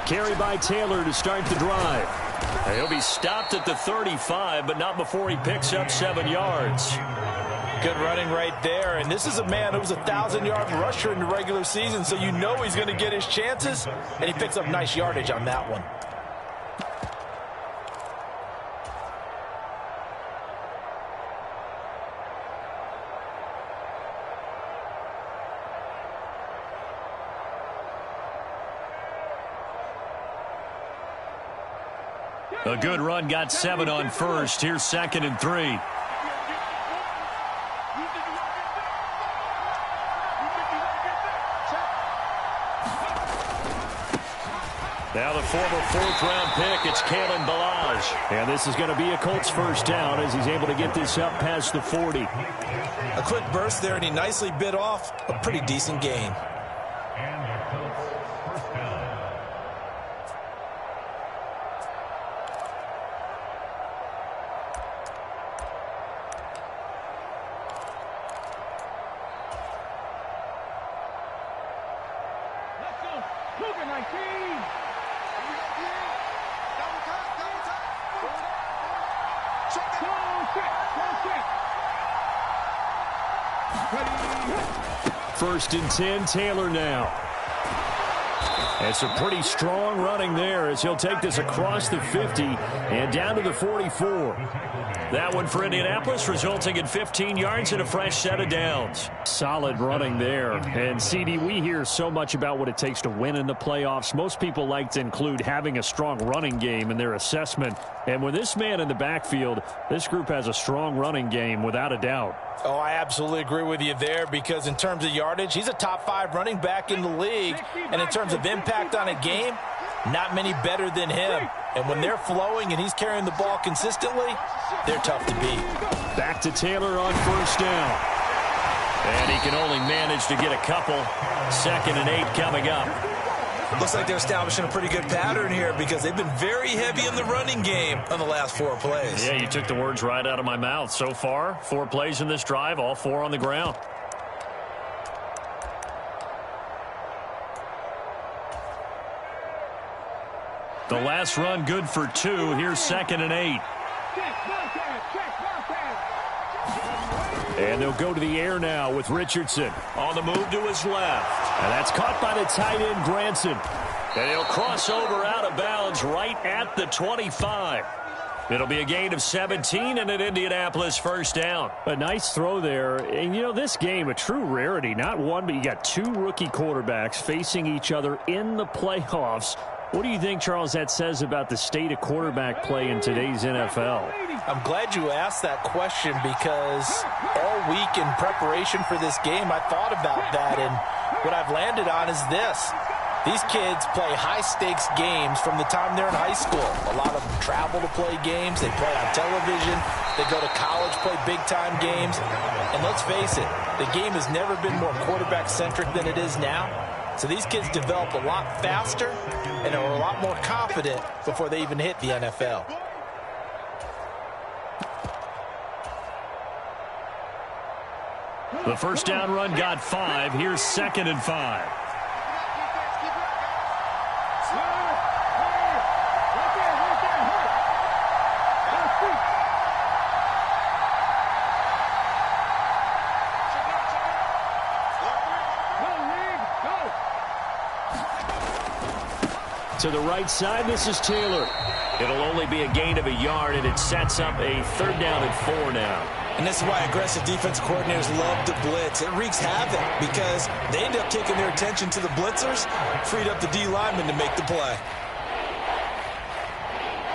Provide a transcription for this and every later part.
carry by Taylor to start the drive. He'll be stopped at the 35, but not before he picks up 7 yards. Good running right there. And this is a man who was a 1,000-yard rusher in the regular season, so you know he's going to get his chances, and he picks up nice yardage on that one. A good run got 7 on first. Here's 2nd and 3. Now the former 4th-round pick, it's Kalen Ballage. And this is going to be a Colts first down as he's able to get this up past the 40. A quick burst there, and he nicely bit off a pretty decent gain. First and 10, Taylor now. It's a pretty strong running there as he'll take this across the 50 and down to the 44. That one for Indianapolis, resulting in 15 yards and a fresh set of downs. Solid running there. And, CD, we hear so much about what it takes to win in the playoffs. Most people like to include having a strong running game in their assessment. And with this man in the backfield, this group has a strong running game without a doubt. Oh, I absolutely agree with you there, because in terms of yardage, he's a top 5 running back in the league. And in terms of impact on a game, not many better than him. And when they're flowing and he's carrying the ball consistently, they're tough to beat. Back to Taylor on first down. And he can only manage to get a couple. 2nd and 8 coming up. Looks like they're establishing a pretty good pattern here, because they've been very heavy in the running game on the last 4 plays. Yeah, you took the words right out of my mouth. So far, 4 plays in this drive, all 4 on the ground. The last run good for 2. Here's 2nd and 8. And they'll go to the air now with Richardson on the move to his left. And that's caught by the tight end, Granson. And he'll cross over out of bounds right at the 25. It'll be a gain of 17 and an Indianapolis first down. A nice throw there. And, you know, this game, a true rarity. Not one, but you got 2 rookie quarterbacks facing each other in the playoffs. What do you think, Charles, that says about the state of quarterback play in today's NFL? I'm glad you asked that question, because all week in preparation for this game, I thought about that, and what I've landed on is this. These kids play high-stakes games from the time they're in high school. A lot of them travel to play games. They play on television. They go to college, play big-time games. And let's face it, the game has never been more quarterback-centric than it is now. So these kids develop a lot faster and are a lot more confident before they even hit the NFL. The first down run got 5. Here's 2nd and 5. To the right side, this is Taylor. It'll only be a gain of a yard, and it sets up a 3rd down and 4 now. And this is why aggressive defense coordinators love to blitz. It wreaks havoc because they end up kicking their attention to the blitzers, freed up the D lineman to make the play.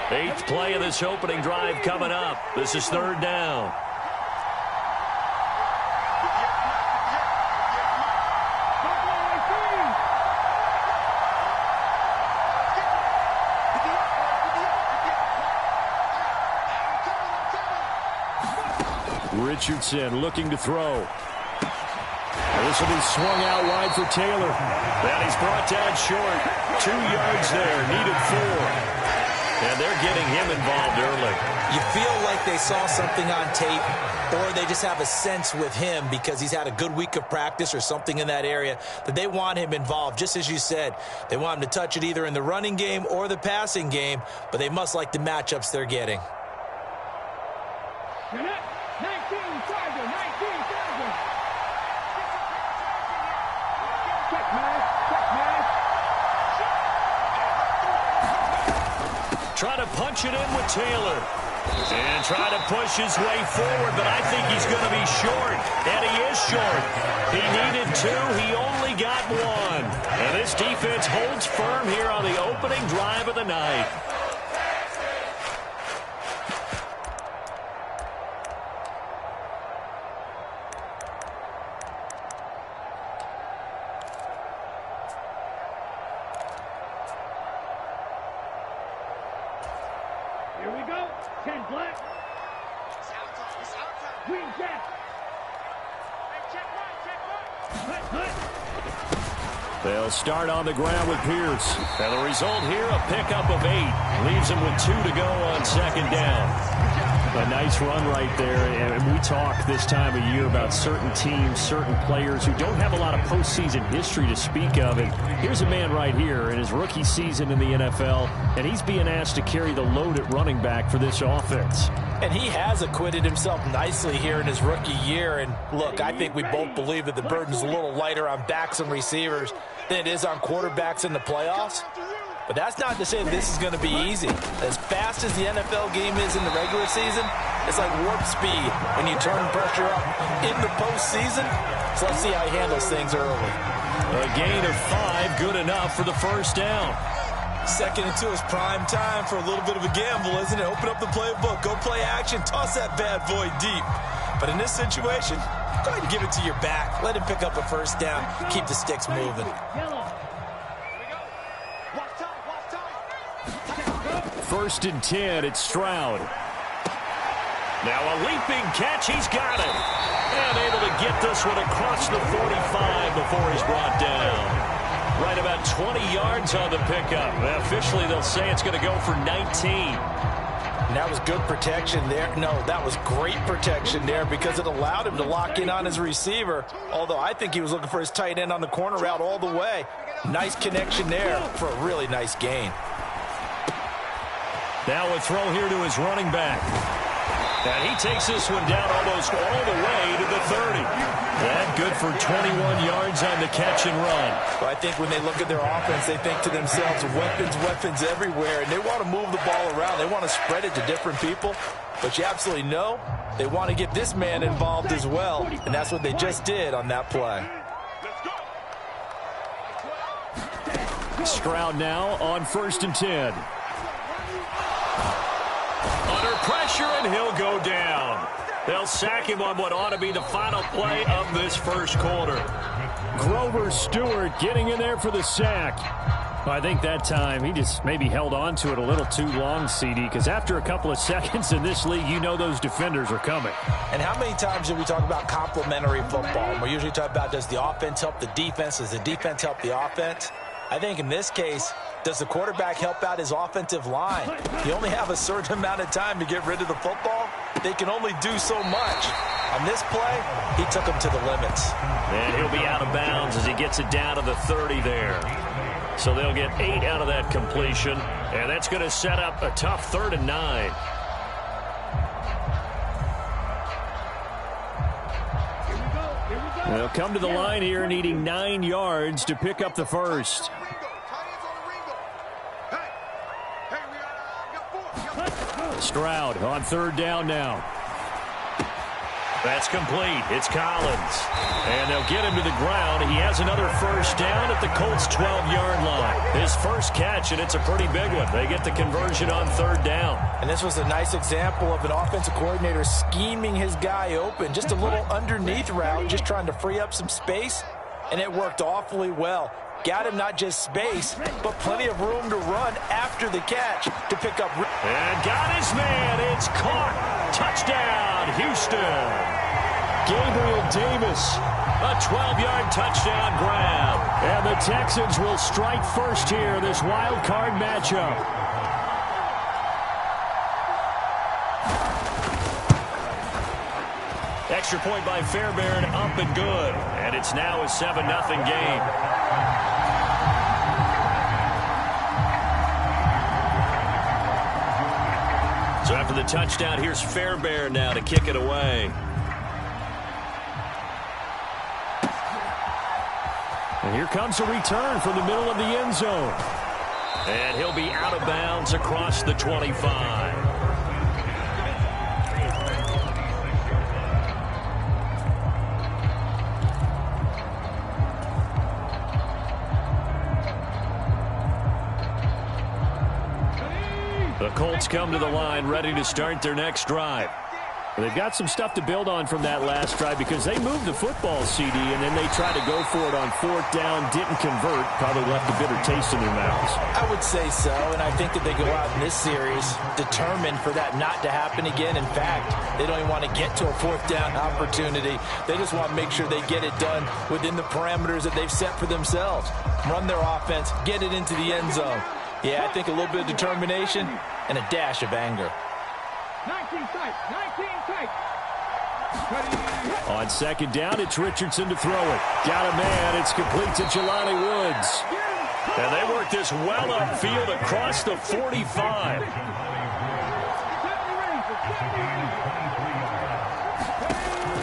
8th play of this opening drive coming up. This is 3rd down. Richardson looking to throw. This will be swung out wide for Taylor. And he's brought down short. 2 yards there, needed 4. And they're getting him involved early. You feel like they saw something on tape, or they just have a sense with him because he's had a good week of practice or something in that area that they want him involved. Just as you said, they want him to touch it either in the running game or the passing game, but they must like the matchups they're getting. Try to punch it in with Taylor. And try to push his way forward, but I think he's going to be short. And he is short. He needed 2. He only got 1. And this defense holds firm here on the opening drive of the night. Here we go. 10 black. Green jack. They'll start on the ground with Pierce. And the result here, a pickup of 8. Leaves them with 2 to go on second down. A nice run right there. And we talk this time of year about certain teams, certain players who don't have a lot of postseason history to speak of. And here's a man right here in his rookie season in the NFL, and he's being asked to carry the load at running back for this offense. And he has acquitted himself nicely here in his rookie year. And look, I think we both believe that the burden's a little lighter on backs and receivers than it is on quarterbacks in the playoffs. But that's not to say that this is going to be easy. As fast as the NFL game is in the regular season, it's like warp speed when you turn pressure up in the postseason. So let's see how he handles things early. A gain of 5, good enough for the first down. Second and 2 is prime time for a little bit of a gamble, isn't it? Open up the playbook, go play action, toss that bad boy deep. But in this situation, go ahead and give it to your back. Let him pick up a first down, keep the sticks moving. First and 10, it's Stroud. Now a leaping catch, he's got it. And able to get this one across the 45 before he's brought down. Right about 20 yards on the pickup. Officially, they'll say it's going to go for 19. And that was good protection there. No, that was great protection there because it allowed him to lock in on his receiver. Although I think he was looking for his tight end on the corner route all the way. Nice connection there for a really nice gain. Now a throw here to his running back. And he takes this one down almost all the way to the 30. That good for 21 yards on the catch and run. Well, I think when they look at their offense, they think to themselves, weapons everywhere, and they want to move the ball around. They want to spread it to different people. But you absolutely know they want to get this man involved as well, and that's what they just did on that play. Stroud now on first and 10. Under pressure, and he'll go down. They'll sack him on what ought to be the final play of this first quarter. Grover Stewart getting in there for the sack. Well, I think that time he just maybe held on to it a little too long, CD, because after a couple of seconds in this league, you know those defenders are coming. And how many times do we talk about complementary football? We usually talk about, does the offense help the defense? Does the defense help the offense? I think in this case, does the quarterback help out his offensive line? You only have a certain amount of time to get rid of the football. They can only do so much. On this play, he took him to the limits. And he'll be out of bounds as he gets it down to the 30 there. So they'll get 8 out of that completion. And that's going to set up a tough 3rd and 9. They'll come to the line here needing 9 yards to pick up the first. Stroud on 3rd down now. That's complete. It's Collins. And they'll get him to the ground. He has another first down at the Colts' 12-yard line. His first catch, and it's a pretty big one. They get the conversion on 3rd down. And this was a nice example of an offensive coordinator scheming his guy open. Just a little underneath route, just trying to free up some space, and it worked awfully well. Got him not just space, but plenty of room to run after the catch to pick up. And got his man. It's caught. Touchdown, Houston. Gabriel Davis, a 12-yard touchdown grab. And the Texans will strike first here, this wild card matchup. extra point by Fairbairn, up and good. And it's now a 7-0 game. So after the touchdown, here's Fairbairn now to kick it away. And here comes a return from the middle of the end zone. And he'll be out of bounds across the 25. The Colts come to the line ready to start their next drive. They've got some stuff to build on from that last drive because they moved the football, CD, and then they tried to go for it on 4th down, didn't convert, probably left a bitter taste in their mouths. I would say so, and I think that they go out in this series determined for that not to happen again. In fact, they don't even want to get to a 4th down opportunity. They just want to make sure they get it done within the parameters that they've set for themselves. Run their offense, get it into the end zone. Yeah, I think a little bit of determination and a dash of anger. 19 tight, 19 tight. On 2nd down, it's Richardson to throw it. Got a man, it's complete to Jelani Woods. And they work this well upfield across the 45.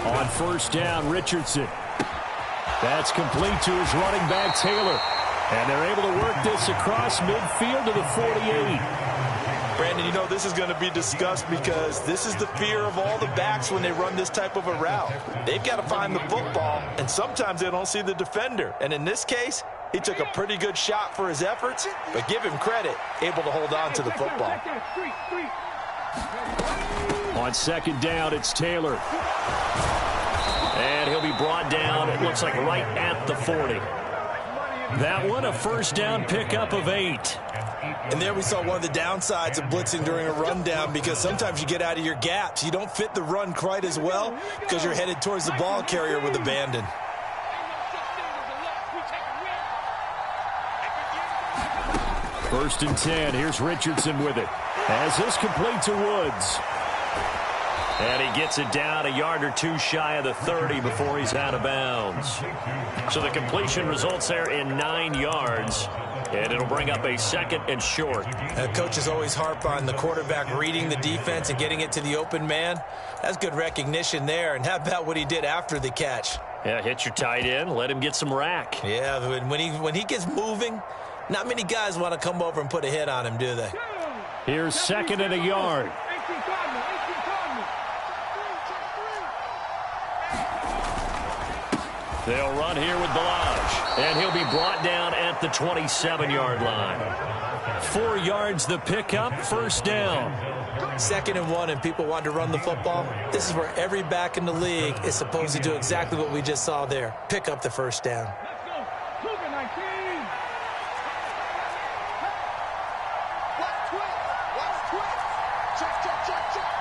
On 1st down, Richardson. That's complete to his running back, Taylor. And they're able to work this across midfield to the 48. Brandon, you know this is going to be discussed because this is the fear of all the backs when they run this type of a route. They've got to find the football, and sometimes they don't see the defender. And in this case, he took a pretty good shot for his efforts, but give him credit, able to hold on to the football. On 2nd down, it's Taylor. And he'll be brought down, it looks like right at the 40. That one, a 1st down pickup of 8. And there we saw one of the downsides of blitzing during a rundown because sometimes you get out of your gaps. You don't fit the run quite as well because you're headed towards the ball carrier with abandon. First and 10. Here's Richardson with it. As this complete to Woods. And he gets it down a yard or two shy of the 30 before he's out of bounds. So the completion results there in 9 yards. And it'll bring up a 2nd and short. Coaches always harp on the quarterback reading the defense and getting it to the open man. That's good recognition there. And how about what he did after the catch? Yeah, hit your tight end, let him get some rack. Yeah, when he gets moving, not many guys want to come over and put a hit on him, do they? Here's 2nd and a yard. They'll run here with Balaj, and he'll be brought down at the 27-yard line. 4 yards the pickup, 1st down. 2nd and 1, and people want to run the football. This is where every back in the league is supposed to do exactly what we just saw there. Pick up the 1st down. Let's go. Move it, 19. Watch twitch. Watch twitch. Check, check, check, check.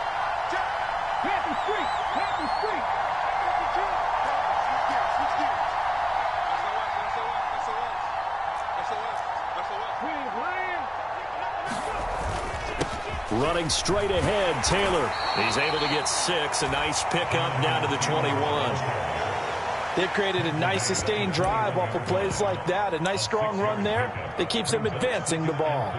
Check. Happy street. Happy street. Running straight ahead, Taylor. He's able to get 6. A nice pickup down to the 21. They've created a nice sustained drive off of plays like that. A nice strong run there that keeps them advancing the ball.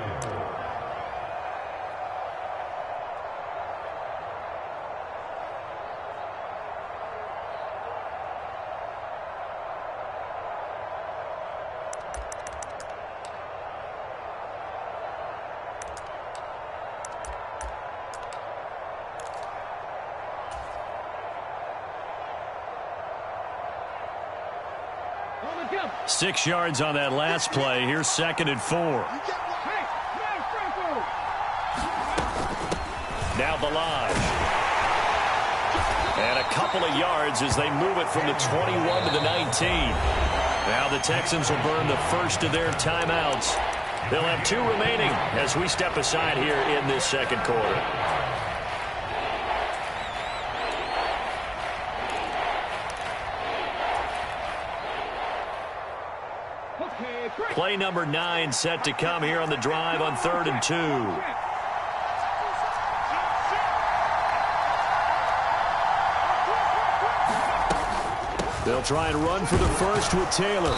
On the jump. 6 yards on that last play. Here's 2nd and 4. Hey, Now Balaj. And a couple of yards as they move it from the 21 to the 19. Now the Texans will burn the first of their timeouts. They'll have 2 remaining as we step aside here in this 2nd quarter. Play number 9 set to come here on the drive on 3rd and 2. They'll try and run for the first with Taylor.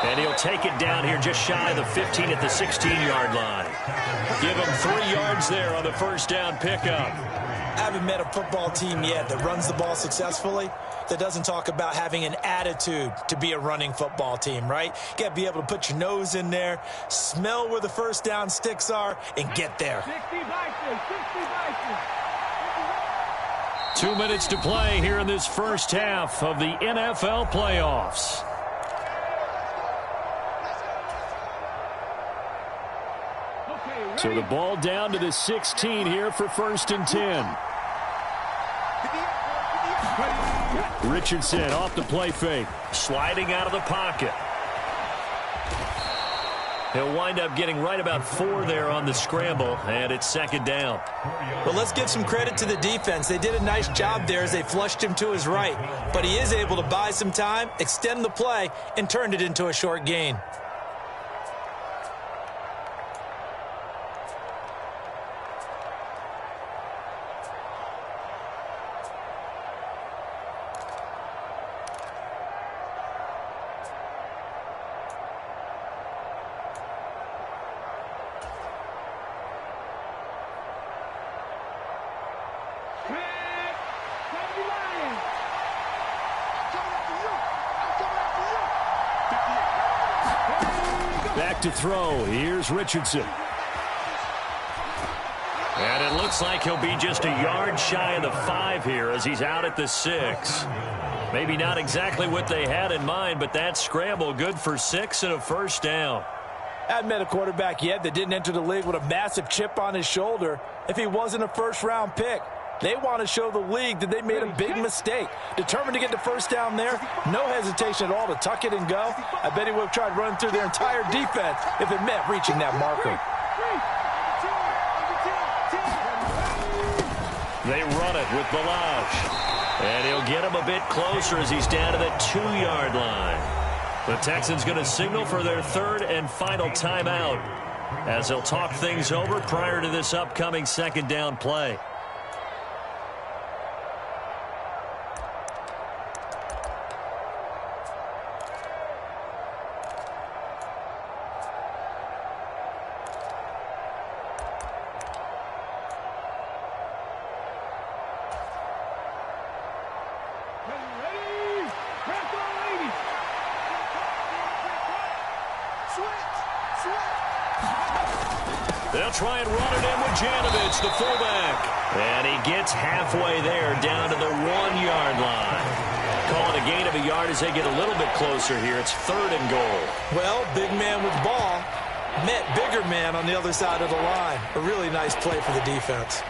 And he'll take it down here just shy of the 15 at the 16-yard line. Give him 3 yards there on the first down pickup. I haven't met a football team yet that runs the ball successfully that doesn't talk about having an attitude to be a running football team, right? You got to be able to put your nose in there, smell where the first down sticks are, and get there. 2 minutes to play here in this first half of the NFL playoffs. So the ball down to the 16 here for 1st and 10. Richardson off the play fake. Sliding out of the pocket. He'll wind up getting right about 4 there on the scramble, and it's 2nd down. Well, let's give some credit to the defense. They did a nice job there as they flushed him to his right. But he is able to buy some time, extend the play, and turned it into a short gain. Back to throw. Here's Richardson. And it looks like he'll be just a yard shy of the 5 here as he's out at the 6. Maybe not exactly what they had in mind, but that scramble good for 6 and a first down. I haven't met a quarterback yet that didn't enter the league with a massive chip on his shoulder if he wasn't a first-round pick. They want to show the league that they made a big mistake. Determined to get the first down there, no hesitation at all to tuck it and go. I bet he would have tried running through their entire defense if it meant reaching that marker. They run it with Balaj. And he'll get him a bit closer as he's down to the 2-yard line. The Texans going to signal for their 3rd and final timeout as they'll talk things over prior to this upcoming 2nd down play. They'll try and run it in with Janovich, the fullback. And he gets halfway there down to the 1-yard line. Call it a gain of a yard as they get a little bit closer here. It's 3rd and goal. Well, big man with ball met bigger man on the other side of the line. A really nice play for the defense.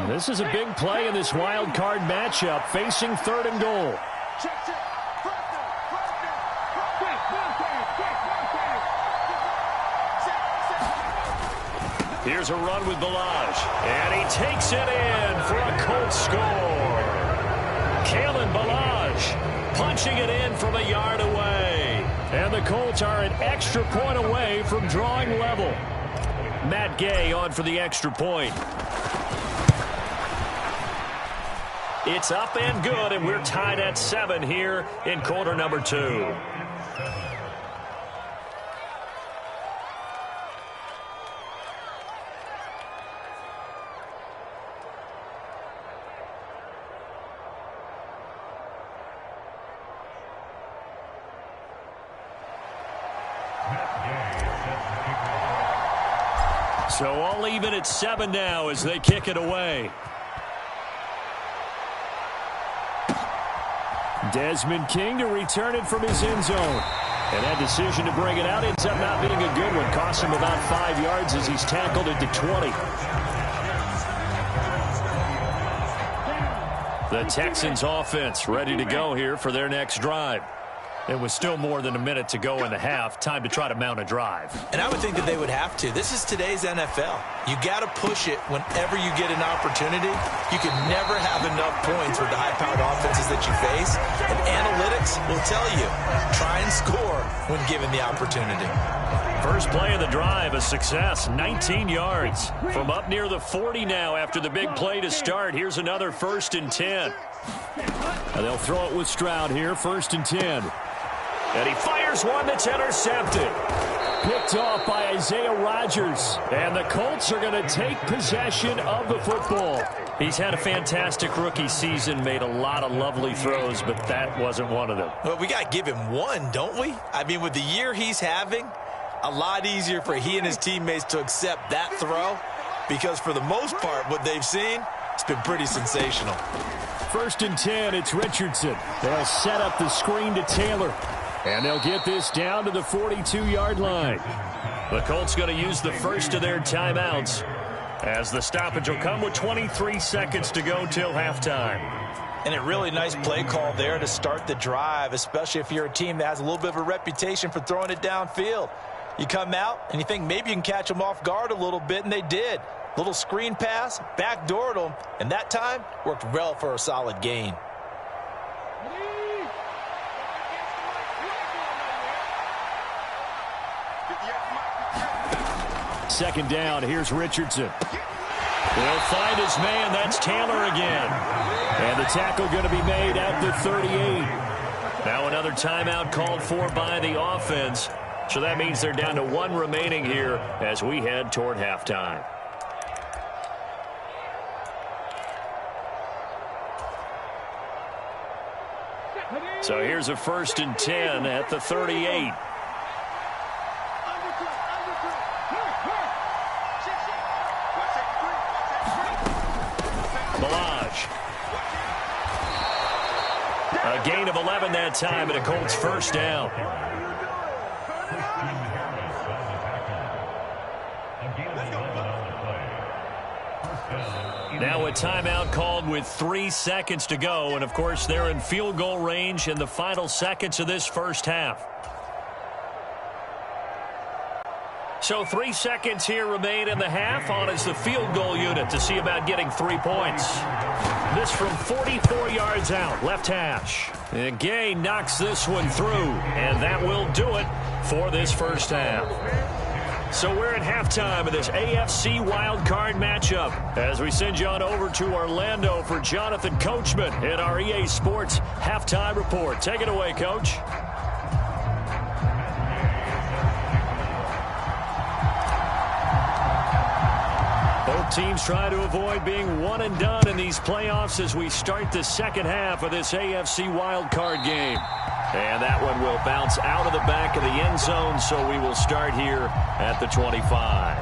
This is a big play in this wild card matchup, facing 3rd and goal. Here's a run with Balaj, and he takes it in for a Colts score. Kalen Balaj punching it in from a yard away. And the Colts are an extra point away from drawing level. Matt Gay on for the extra point. It's up and good, and we're tied at 7 here in quarter number 2. So all even at 7 now as they kick it away. Desmond King to return it from his end zone. And that decision to bring it out ends up not being a good one. Cost him about 5 yards as he's tackled at the 20. The Texans offense ready to go here for their next drive. It was still more than a minute to go in the half. Time to try to mount a drive. And I would think that they would have to. This is today's NFL. You got to push it whenever you get an opportunity. You can never have enough points with the high-powered offenses that you face. And analytics will tell you, try and score when given the opportunity. First play of the drive, a success, 19 yards. From up near the 40 now after the big play to start. Here's another 1st and 10. And they'll throw it with Stroud here, 1st and 10. And he fires one that's intercepted. Picked off by Isaiah Rodgers. And the Colts are going to take possession of the football. He's had a fantastic rookie season, made a lot of lovely throws, but that wasn't one of them. Well, we got to give him one, don't we? I mean, with the year he's having, a lot easier for he and his teammates to accept that throw, because for the most part, what they've seen, it's been pretty sensational. 1st and 10, it's Richardson. They'll set up the screen to Taylor. And they'll get this down to the 42-yard line. The Colts going to use the first of their timeouts, as the stoppage will come with 23 seconds to go till halftime. And a really nice play call there to start the drive, especially if you're a team that has a little bit of a reputation for throwing it downfield. You come out and you think maybe you can catch them off guard a little bit, and they did. Little screen pass, backdoored them, and that time worked well for a solid gain. Second down, here's Richardson. He'll find his man, that's Taylor again. And the tackle going to be made at the 38. Now another timeout called for by the offense. So that means they're down to one remaining here as we head toward halftime. So here's a 1st and 10 at the 38. A gain of 11 that time, and a Colts first down. Now a timeout called with 3 seconds to go, and of course they're in field goal range in the final seconds of this first half. So 3 seconds here remain in the half. On is the field goal unit to see about getting 3 points. This from 44 yards out, left hash. And Gay knocks this one through, and that will do it for this first half. So we're at halftime of this AFC wildcard matchup as we send you on over to Orlando for Jonathan Coachman in our EA Sports Halftime Report. Take it away, Coach. Both teams try to avoid being one and done in these playoffs as we start the second half of this AFC wildcard game. And that one will bounce out of the back of the end zone, so we will start here at the 25.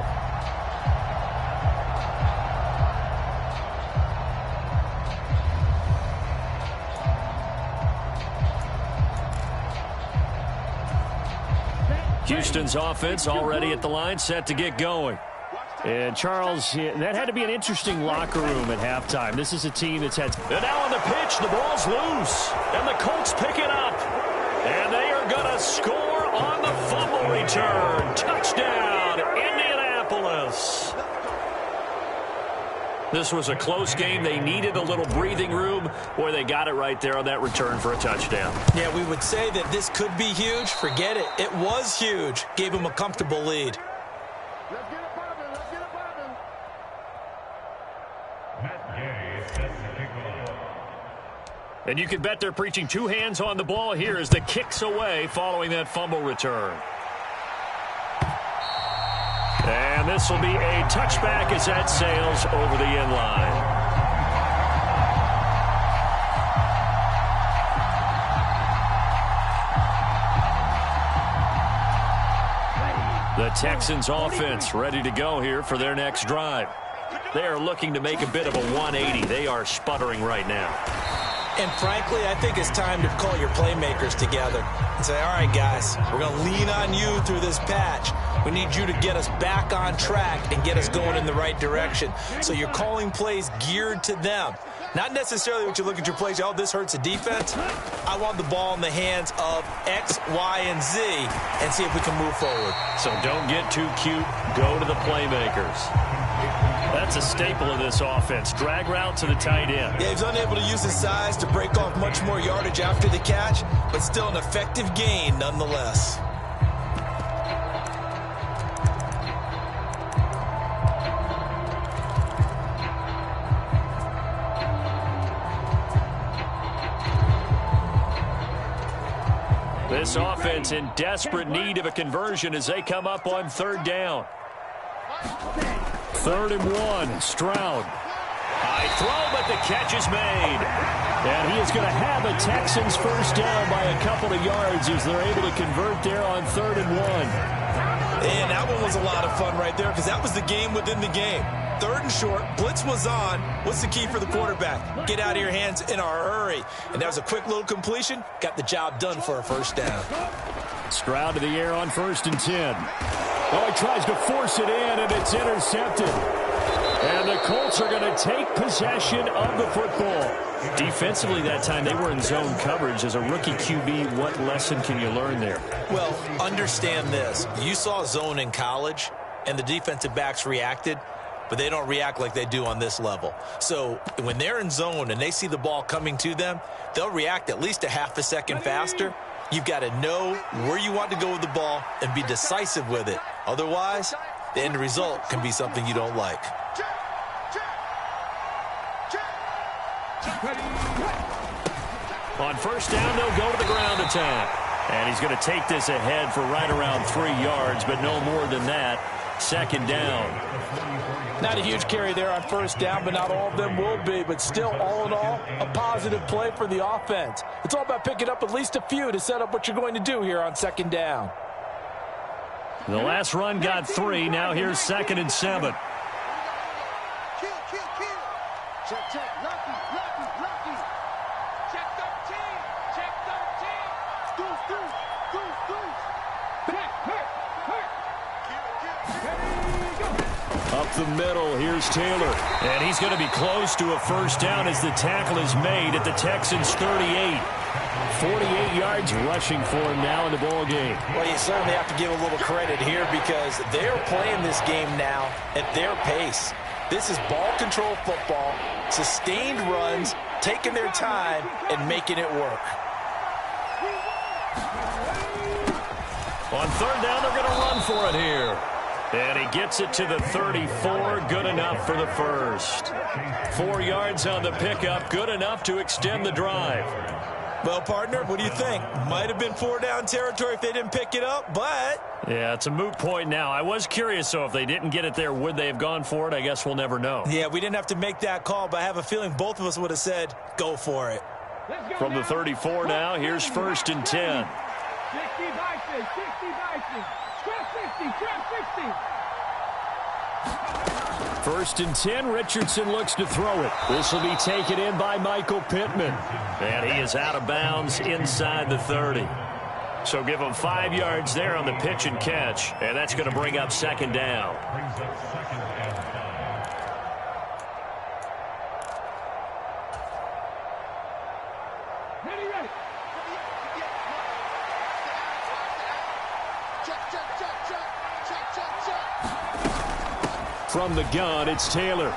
Houston's offense already at the line, set to get going. And, Charles, that had to be an interesting locker room at halftime. This is a team that's had... And now on the pitch, the ball's loose. And the Colts pick it up. And they are going to score on the fumble return. Touchdown, Indianapolis. This was a close game. They needed a little breathing room. Boy, they got it right there on that return for a touchdown. Yeah, we would say that this could be huge. Forget it. It was huge. Gave them a comfortable lead. And you can bet they're preaching two hands on the ball here as the kick's away following that fumble return. And this will be a touchback as that sails over the end line. The Texans offense ready to go here for their next drive. They are looking to make a bit of a 180. They are sputtering right now. And frankly, I think it's time to call your playmakers together and say, all right, guys, we're going to lean on you through this patch. We need you to get us back on track and get us going in the right direction. So you're calling plays geared to them. Not necessarily what you look at your plays, oh, this hurts the defense. I want the ball in the hands of X, Y, and Z and see if we can move forward. So don't get too cute. Go to the playmakers. That's a staple of this offense. Drag route to the tight end. Yeah, he's unable to use his size to break off much more yardage after the catch, but still an effective gain nonetheless. This offense in desperate need of a conversion as they come up on third down. 3rd and 1, Stroud. High throw, but the catch is made. And he is going to have a Texans first down by a couple of yards as they're able to convert there on 3rd and 1. And that one was a lot of fun right there because that was the game within the game. 3rd and short, blitz was on. What's the key for the quarterback? Get out of your hands in a hurry. And that was a quick little completion. Got the job done for a first down. Stroud to the air on 1st and 10. Oh, he tries to force it in, and it's intercepted. And the Colts are going to take possession of the football. Defensively that time, they were in zone coverage. As a rookie QB, what lesson can you learn there? Well, understand this. You saw zone in college, and the defensive backs reacted, but they don't react like they do on this level. So when they're in zone and they see the ball coming to them, they'll react at least a half a second faster. You've got to know where you want to go with the ball and be decisive with it. Otherwise, the end result can be something you don't like. On first down, they'll go to the ground attack. And he's going to take this ahead for right around 3 yards, but no more than that. 2nd down. Not a huge carry there on first down, but not all of them will be. But still, all in all, a positive play for the offense. It's all about picking up at least a few to set up what you're going to do here on 2nd down. The last run got 3. Now here's 2nd and 7. Kill. Check. Lucky. Check 13. Deuce. Back. Hurt. Up the middle, here's Taylor. And he's going to be close to a first down as the tackle is made at the Texans' 38. 48 yards rushing for him now in the ball game. Well, you certainly have to give a little credit here because they're playing this game now at their pace. This is ball control football, sustained runs, taking their time and making it work. On 3rd down, they're going to run for it here. And he gets it to the 34, good enough for the first. 4 yards on the pickup, good enough to extend the drive. Well, partner, what do you think? Might have been 4-down territory if they didn't pick it up, but... Yeah, it's a moot point now. I was curious, so if they didn't get it there, would they have gone for it? I guess we'll never know. Yeah, we didn't have to make that call, but I have a feeling both of us would have said, go for it. From the 34 now, here's 1st and 10. 60 Bison. Trap 60. 1st and 10, Richardson looks to throw it. This will be taken in by Michael Pittman. And he is out of bounds inside the 30. So give him 5 yards there on the pitch and catch. And that's going to bring up 2nd down. Ready. From the gun, it's Taylor.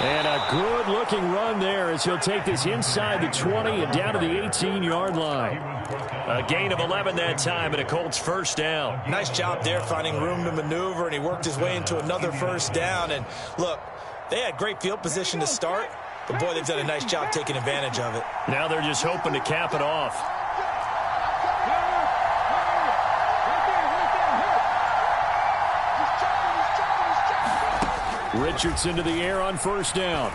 And a good-looking run there as he'll take this inside the 20 and down to the 18-yard line. A gain of 11 that time and a Colts first down. Nice job there finding room to maneuver, and he worked his way into another first down. And look, they had great field position to start, but boy, they've done a nice job taking advantage of it. Now they're just hoping to cap it off. Richardson to the air on first down.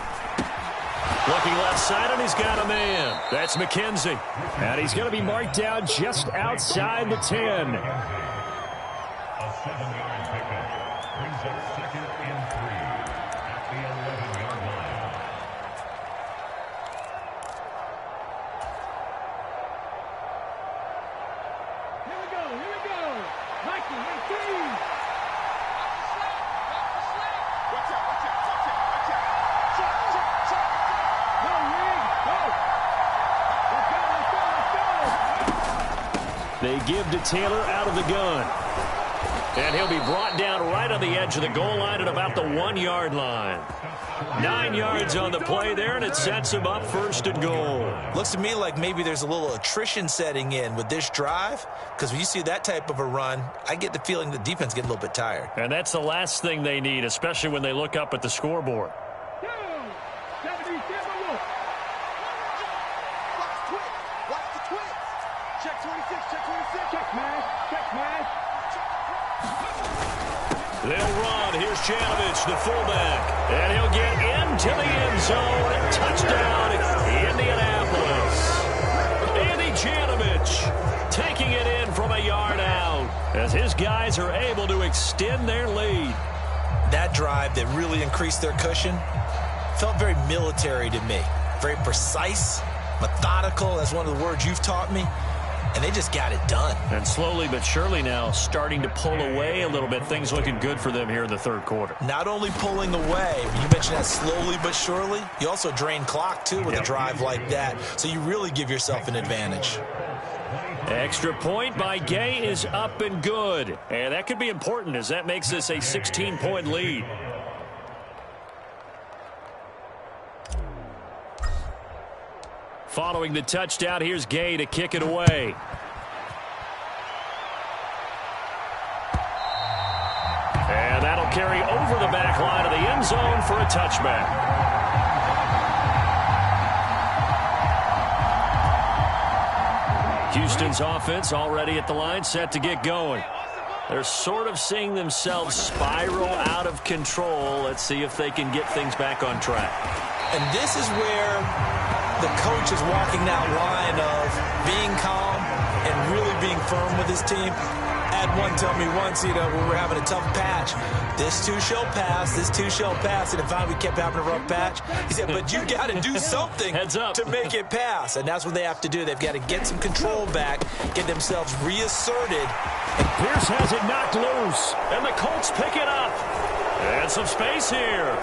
Looking left side, and he's got a man. That's McKenzie. And he's going to be marked down just outside the 10. A 7-yard pickup brings up 2nd and 3 at the 11-yard line. Here we go. Mikey, Watch out. Check. Go, Rig. Go. Let's go. They give to Taylor out of the gun. And he'll be brought down right on the edge of the goal line at about the 1-yard line. 9 yards on the play there, and it sets him up 1st and goal. Looks to me like maybe there's a little attrition setting in with this drive, because when you see that type of a run, I get the feeling the defense gets a little bit tired. And that's the last thing they need, especially when they look up at the scoreboard. Check 26, check 26. Check smash, check smash. They'll run. Here's Janovich, the fullback. And he'll get into the end zone. Touchdown, Indianapolis. Andy Janovich taking it in from a yard out as his guys are able to extend their lead. That drive that really increased their cushion felt very military to me. Very precise, methodical. That's one of the words you've taught me. And they just got it done. And slowly but surely now starting to pull away a little bit. Things looking good for them here in the 3rd quarter. Not only pulling away, you mentioned that slowly but surely, you also drain clock, too, with a drive like that. So you really give yourself an advantage. Extra point by Gay is up and good. And that could be important as that makes this a 16-point lead. Following the touchdown, here's Gay to kick it away. And that'll carry over the back line of the end zone for a touchback. Houston's offense already at the line, set to get going. They're sort of seeing themselves spiral out of control. Let's see if they can get things back on track. And this is where the coach is walking that line of being calm and really being firm with his team. I had one tell me once, when we were having a tough patch, this too shall pass, this too shall pass. And finally we kept having a rough patch. He said, but you got to do something to make it pass. And that's what they have to do. They've got to get some control back, get themselves reasserted. And Pierce has it knocked loose. And the Colts pick it up. And some space here.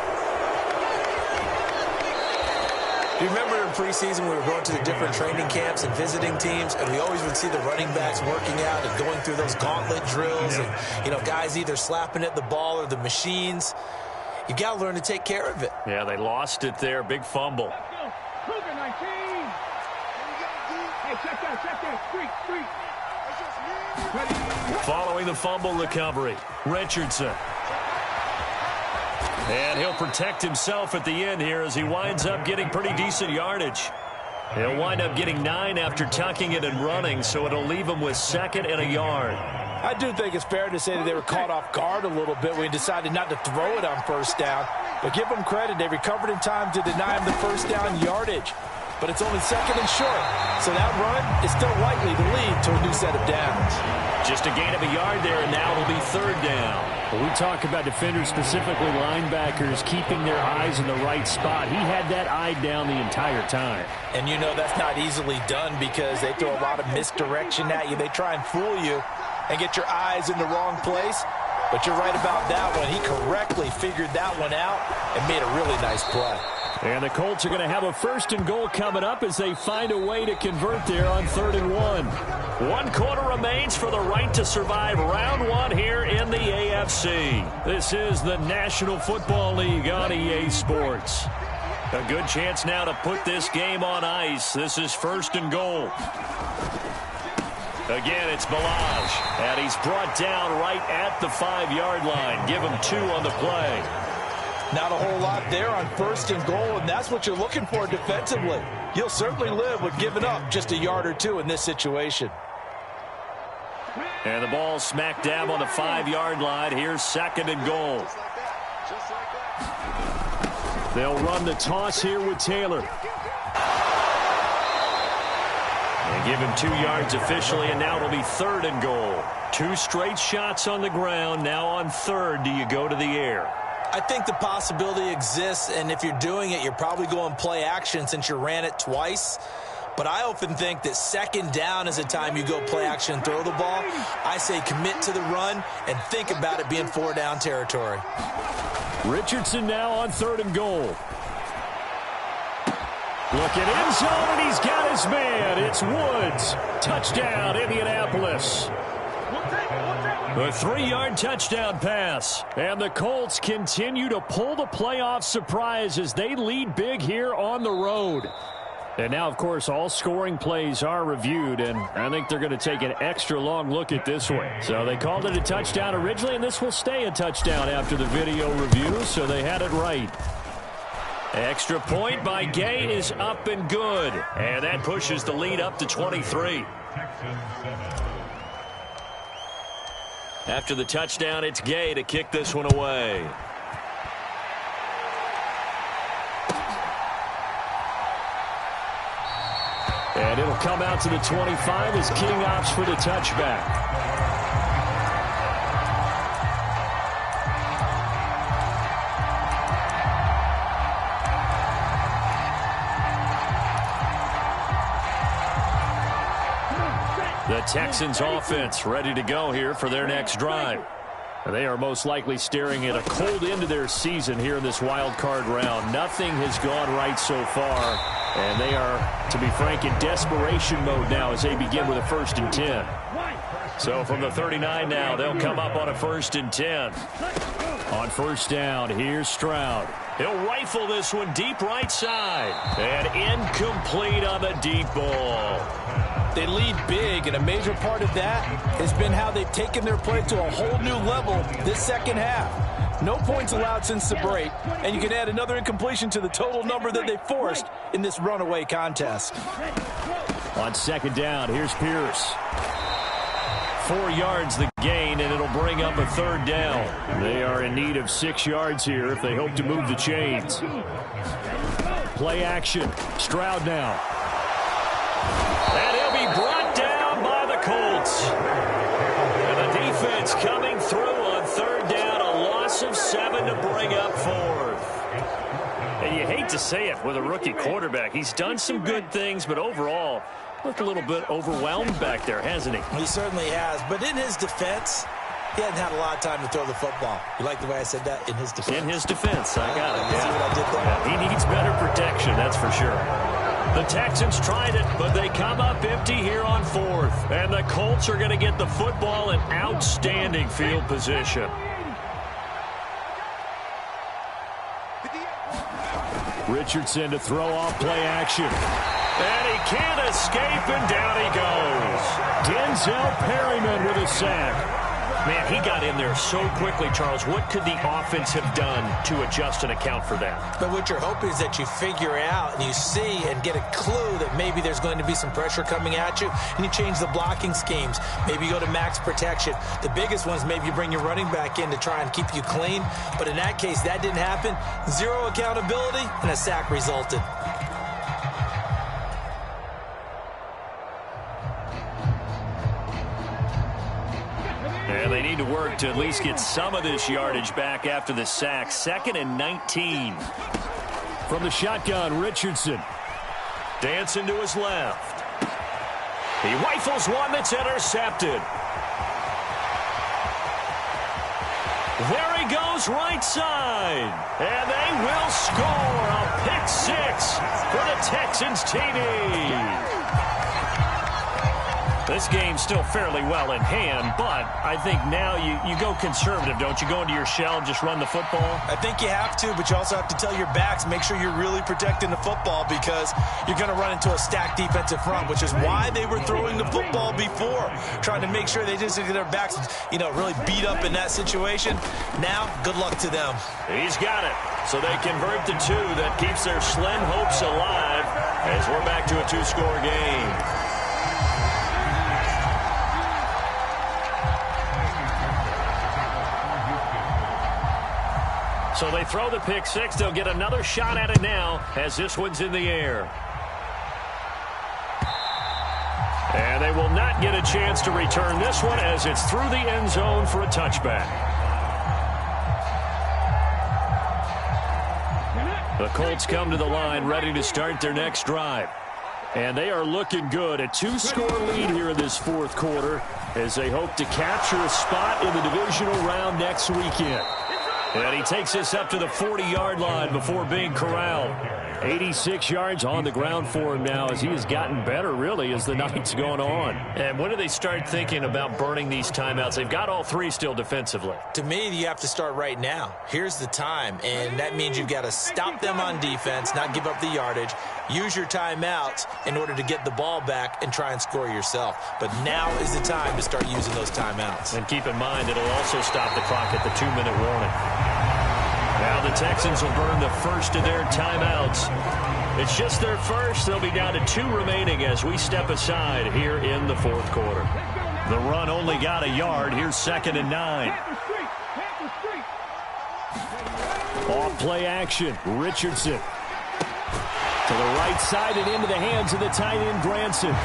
Do you remember in preseason we were going to the different training camps and visiting teams, and we always would see the running backs working out and going through those gauntlet drills, and guys either slapping at the ball or the machines. You got to learn to take care of it. Yeah, they lost it there. Big fumble. Cougar 19. Hey, check that. Street. Following the fumble recovery, Richardson. And he'll protect himself at the end here as he winds up getting pretty decent yardage. He'll wind up getting 9 after tucking it and running, so it'll leave him with 2nd and a yard. I do think it's fair to say that they were caught off guard a little bit when he decided not to throw it on 1st down. But give them credit. They recovered in time to deny him the 1st down yardage. But it's only 2nd and short. So that run is still likely to lead to a new set of downs. Just a gain of a yard there, and now it'll be 3rd down. When we talk about defenders, specifically linebackers, keeping their eyes in the right spot, he had that eye down the entire time. And that's not easily done because they throw a lot of misdirection at you. They try and fool you and get your eyes in the wrong place. But you're right about that one. He correctly figured that one out and made a really nice play. And the Colts are going to have a 1st and goal coming up as they find a way to convert there on 3rd and 1. 1 quarter remains for the right to survive round 1 here in the AFC. This is the National Football League on EA Sports. A good chance now to put this game on ice. This is 1st and goal. Again, it's Balaj, and he's brought down right at the 5-yard line. Give him 2 on the play. Not a whole lot there on 1st and goal, and that's what you're looking for defensively. You'll certainly live with giving up just a yard or 2 in this situation. And the ball smack dab on the 5-yard line. Here's 2nd and goal. They'll run the toss here with Taylor. They give him 2 yards officially, and now it'll be 3rd and goal. 2 straight shots on the ground. Now on 3rd, do you go to the air? I think the possibility exists, and if you're doing it, you're probably going play action since you ran it twice. But I often think that 2nd down is the time you go play action and throw the ball. I say commit to the run and think about it being 4-down territory. Richardson now on 3rd and goal. Looking end zone, and he's got his man. It's Woods. Touchdown, Indianapolis. We'll take it. A 3-yard touchdown pass. And the Colts continue to pull the playoff surprise as they lead big here on the road. And now, of course, all scoring plays are reviewed, and I think they're going to take an extra long look at this one. So they called it a touchdown originally, and this will stay a touchdown after the video review, so they had it right. Extra point by Gay is up and good, and that pushes the lead up to 23. After the touchdown, it's Gay to kick this one away. And it'll come out to the 25 as King opts for the touchback. The Texans offense ready to go here for their next drive. They are most likely staring at a cold end to their season here in this wild card round. Nothing has gone right so far, and they are, to be frank, in desperation mode now as they begin with a 1st and 10. So from the 39 now, they'll come up on a 1st and 10. On 1st down, here's Stroud. He'll rifle this one deep right side. And incomplete on the deep ball. They lead big, and a major part of that has been how they've taken their play to a whole new level this second half. No points allowed since the break, and you can add another incompletion to the total number that they forced in this runaway contest. On 2nd down, here's Pierce. 4 yards the gain, and it'll bring up a 3rd down. They are in need of 6 yards here if they hope to move the chains. Play action. Stroud now. And he'll be brought down by the Colts. And the defense coming through on 3rd down. A loss of 7 to bring up 4th. And you hate to say it with a rookie quarterback. He's done some good things, but overall, looked a little bit overwhelmed back there, hasn't he? He certainly has. But in his defense, he hasn't had a lot of time to throw the football. You like the way I said that? In his defense. In his defense. I got it. See what I did there? Yeah, he needs better protection, that's for sure. The Texans tried it, but they come up empty here on 4th. And the Colts are going to get the football in outstanding field position. Richardson to throw off play action. And he can't escape, and down he goes. Denzel Perryman with a sack. Man, he got in there so quickly, Charles. What could the offense have done to adjust and account for that? But what you're hoping is that you figure out and you see and get a clue that maybe there's going to be some pressure coming at you, and you change the blocking schemes. Maybe you go to max protection. The biggest ones, maybe you bring your running back in to try and keep you clean. But in that case, that didn't happen. 0 accountability, and a sack resulted. And they need to work to at least get some of this yardage back after the sack. 2nd and 19. From the shotgun, Richardson. Dancing to his left. He rifles one that's intercepted. There he goes right side. And they will score a pick 6 for the Texans TD. This game's still fairly well in hand, but I think now you go conservative, don't you? Go into your shell and just run the football? I think you have to, but you also have to tell your backs, make sure you're really protecting the football because you're going to run into a stacked defensive front, which is why they were throwing the football before, trying to make sure they just get their backs, really beat up in that situation. Now, good luck to them. He's got it. So they convert the 2 that keeps their slim hopes alive as we're back to a 2-score game. So they throw the pick 6. They'll get another shot at it now as this one's in the air. And they will not get a chance to return this one as it's through the end zone for a touchback. The Colts come to the line ready to start their next drive. And they are looking good. A 2-score lead here in this 4th quarter as they hope to capture a spot in the divisional round next weekend. And he takes us up to the 40-yard line before being corralled. 86 yards on the ground for him now as he has gotten better, really, as the night's gone on. And when do they start thinking about burning these timeouts? They've got all three still defensively. To me, you have to start right now. Here's the time, and that means you've got to stop them on defense, not give up the yardage, use your timeouts in order to get the ball back and try and score yourself. But now is the time to start using those timeouts. And keep in mind, it'll also stop the clock at the 2-minute warning. Now the Texans will burn the first of their timeouts. It's just their first. They'll be down to 2 remaining as we step aside here in the fourth quarter. The run only got a yard. Here's 2nd and 9. Off play action. Richardson to the right side and into the hands of the tight end Granson.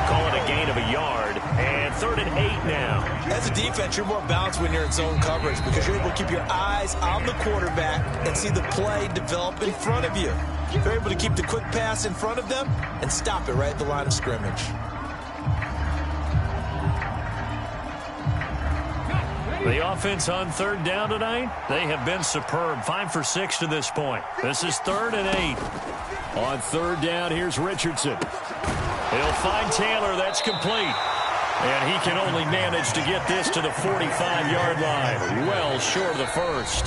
Call it a gain of a yard, and 3rd and 8 now. As a defense, you're more balanced when you're in zone coverage because you're able to keep your eyes on the quarterback and see the play develop in front of you. You're able to keep the quick pass in front of them and stop it right at the line of scrimmage. The offense on 3rd down tonight, they have been superb. 5 for 6 to this point. This is 3rd and 8. On 3rd down, here's Richardson. He'll find Taylor. That's complete. And he can only manage to get this to the 45-yard line. Well short of the first.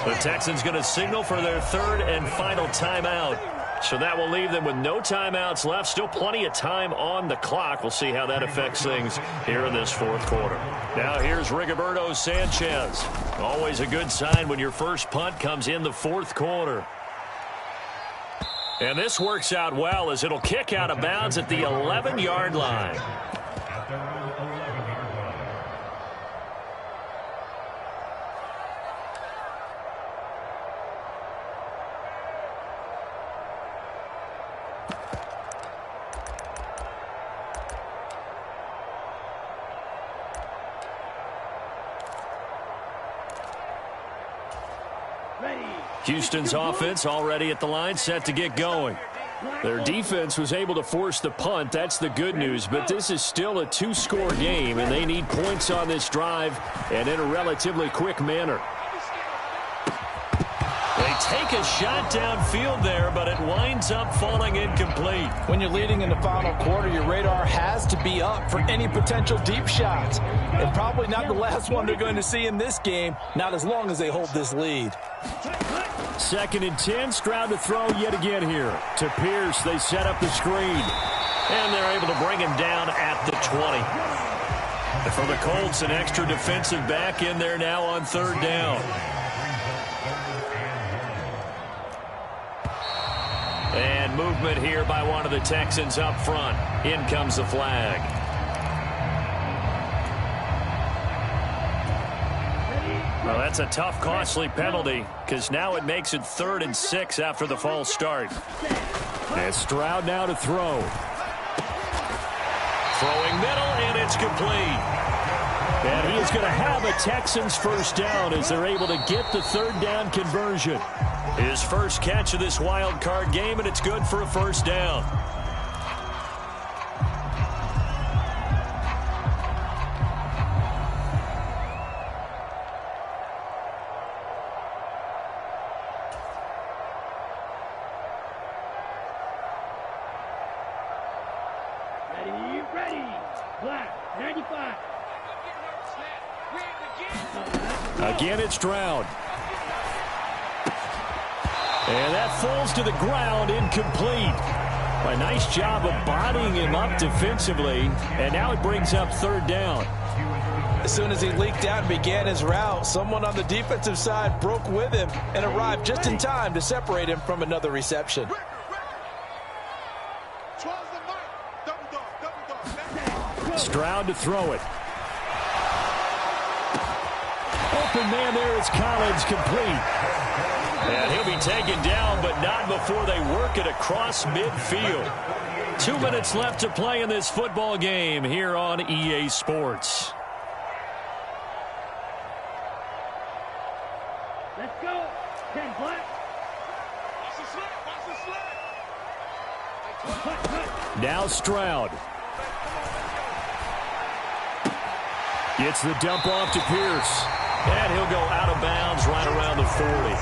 The Texans going to signal for their 3rd and final timeout. So that will leave them with no timeouts left. Still plenty of time on the clock. We'll see how that affects things here in this fourth quarter. Now here's Rigoberto Sanchez. Always a good sign when your first punt comes in the fourth quarter. And this works out well as it'll kick out of bounds at the 11-yard line. Houston's offense already at the line, set to get going. Their defense was able to force the punt. That's the good news, but this is still a 2-score game, and they need points on this drive and in a relatively quick manner. They take a shot downfield there, but it winds up falling incomplete. When you're leading in the final quarter, your radar has to be up for any potential deep shots. And probably not the last one they're going to see in this game, not as long as they hold this lead. 2nd and 10, Stroud to throw yet again here. To Pierce, they set up the screen. And they're able to bring him down at the 20. And for the Colts, an extra defensive back in there now on 3rd down. And movement here by one of the Texans up front. In comes the flag. Well, that's a tough, costly penalty because now it makes it 3rd and 6 after the false start. And Stroud now to throw. Throwing middle, and it's complete. And he is going to have a Texans first down as they're able to get the 3rd down conversion. His first catch of this wild card game, and it's good for a first down. Ready. Black, 95. Again, it's Stroud. And that falls to the ground, incomplete. A nice job of bodying him up defensively, and now it brings up 3rd down. As soon as he leaked out and began his route, someone on the defensive side broke with him and arrived just in time to separate him from another reception. Stroud to throw it. Open man there is Collins, complete. And he'll be taken down, but not before they work it across midfield. 2 minutes left to play in this football game here on EA Sports. Let's go. 10 black. Now Stroud. Gets the dump off to Pierce. And he'll go out of bounds right around the 40.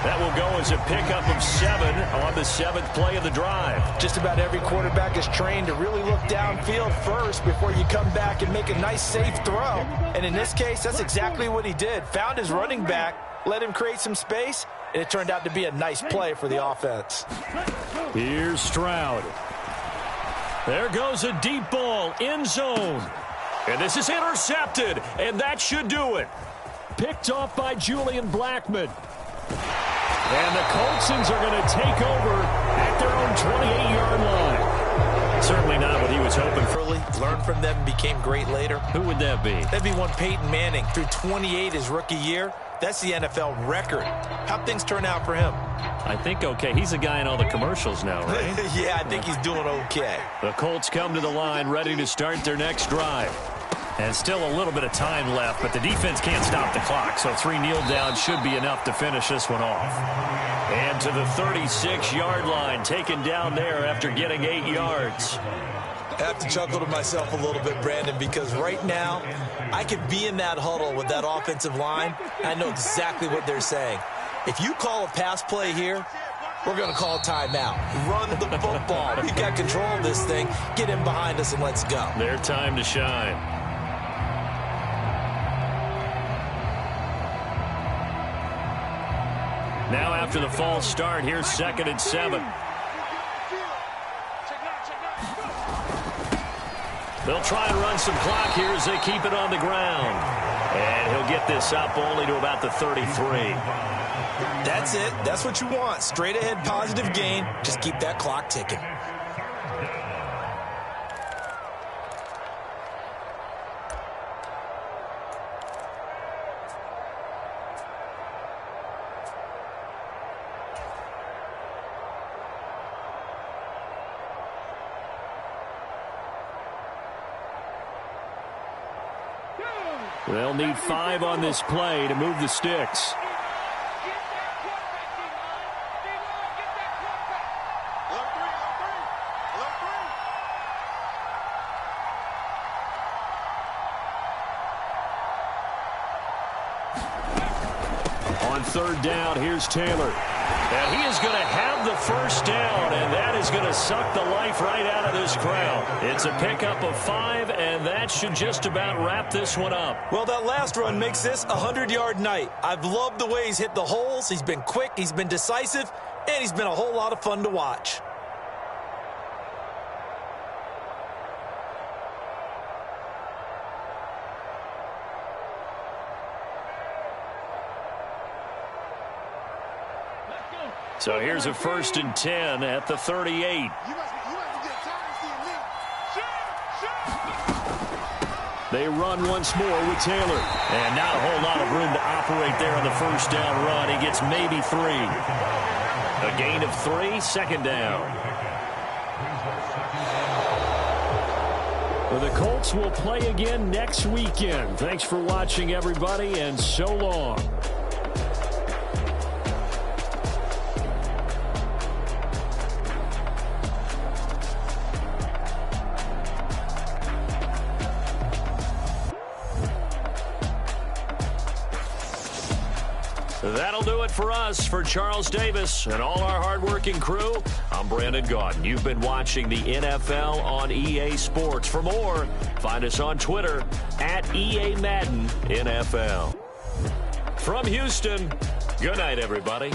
That will go as a pickup of 7 on the 7th play of the drive. Just about every quarterback is trained to really look downfield first before you come back and make a nice, safe throw. And in this case, that's exactly what he did. Found his running back, let him create some space, and it turned out to be a nice play for the offense. Here's Stroud. There goes a deep ball, end zone. And this is intercepted, and that should do it. Picked off by Julian Blackmon. And the Coltsons are going to take over at their own 28-yard line. Certainly not what he was hoping for. Learned from them and became great later. Who would that be? That'd be one Peyton Manning. Through 28 his rookie year. That's the NFL record. How'd things turn out for him? I think okay. He's a guy in all the commercials now, right? Yeah, I think he's doing okay. The Colts come to the line ready to start their next drive. And still a little bit of time left, but the defense can't stop the clock, so 3 kneel downs should be enough to finish this one off. And to the 36-yard line, taken down there after getting 8 yards. I have to chuckle to myself a little bit, Brandon, because right now I could be in that huddle with that offensive line. I know exactly what they're saying. If you call a pass play here, we're going to call a timeout. Run the football. We've got control of this thing. Get in behind us and let's go. Their time to shine. Now after the false start, here's 2nd and 7. They'll try and run some clock here as they keep it on the ground. And he'll get this up only to about the 33. That's it. That's what you want. Straight ahead positive gain. Just keep that clock ticking. They'll need 5 on this play to move the sticks. On 3rd down, here's Taylor. And he is going to have the first down, and that is going to suck the life right out of this crowd. It's a pickup of 5, and that should just about wrap this one up. Well, that last run makes this a 100-yard night. I've loved the way he's hit the holes. He's been quick, he's been decisive, and he's been a whole lot of fun to watch. So here's a 1st and 10 at the 38. They run once more with Taylor. And not a whole lot of room to operate there on the first down run. He gets maybe 3. A gain of 3, 2nd down. Well, the Colts will play again next weekend. Thanks for watching, everybody, and so long. That'll do it for us. For Charles Davis and all our hardworking crew, I'm Brandon Gaudin. You've been watching the NFL on EA Sports. For more, find us on Twitter at EA Madden NFL. From Houston, good night, everybody.